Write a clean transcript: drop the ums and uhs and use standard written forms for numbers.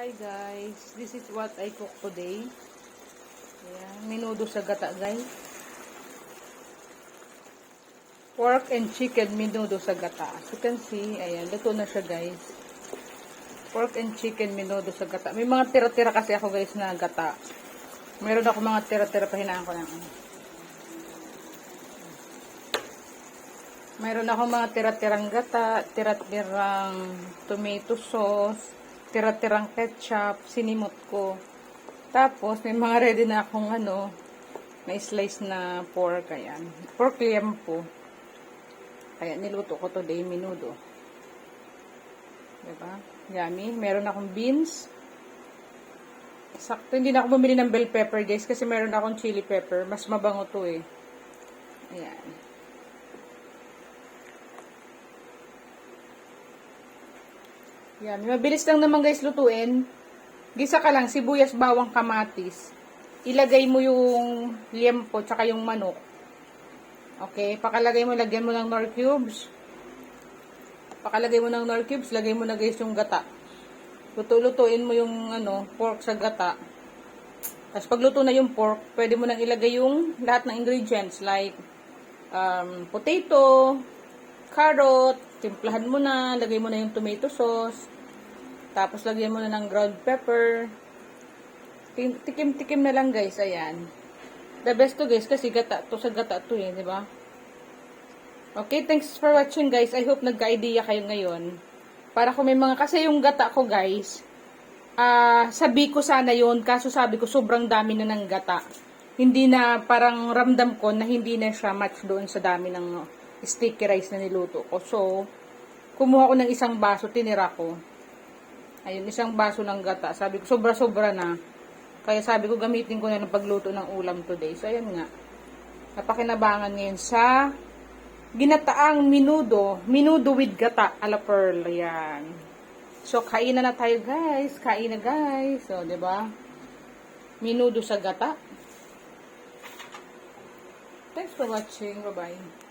Hi guys, this is what I cook today. Ayan, menudo sa gata guys. Pork and chicken menudo sa gata. As you can see, ayan, luto na siya guys. Pork and chicken menudo sa gata. May mga tira-tira kasi ako guys na gata. Meron ako mga tira-tira pa hinaan ko lang. Meron ako mga tira-tirang gata, tira-tirang tomato sauce, tira-tirang ketchup, sinimot ko. Tapos, may mga ready na akong na slice na pork. Ayan. Pork liempo. Kaya niluto ko today, menudo. Diba? Yummy. Meron akong beans. Sakto, hindi na ako bumili ng bell pepper guys kasi meron akong chili pepper. Mas mabango to eh. Ayan. Yan. Mabilis lang naman guys lutuin. Gisa ka lang, sibuyas, bawang, kamatis. Ilagay mo yung liempo, tsaka yung manok. Okay? Pakalagay mo, lagyan mo ng nor cubes. Pakalagay mo ng nor cubes, lagay mo na guys yung gata. Luto-lutuin mo yung pork sa gata. Tapos pagluto na yung pork, pwede mo nang ilagay yung lahat ng ingredients like potato, carrot, timplahan mo na, lagay mo na yung tomato sauce, tapos lagyan mo na ng ground pepper, tikim-tikim na lang guys, ayan. The best to guys, kasi gata to, sa gata to eh, di ba? Okay, thanks for watching guys, I hope nagka-idea kayo ngayon. Para kung may mga, kasi yung gata ko guys, sabi ko sana yun, kaso sabi ko sobrang dami na ng gata. Hindi na, parang ramdam ko na hindi na siya match doon sa dami ng sticky rice na niluto ko. So, kumuha ko ng isang baso, tinira ko. Ayun, isang baso ng gata. Sabi ko, sobra-sobra na. Kaya sabi ko, gamitin ko na ng pagluto ng ulam today. So, ayan nga. Napakinabangan ngayon sa ginataang menudo. Menudo with gata a la pearl. Ayan. So, kainan na tayo guys. Kain na guys. So, diba? Menudo sa gata. Thanks for watching. Bye-bye.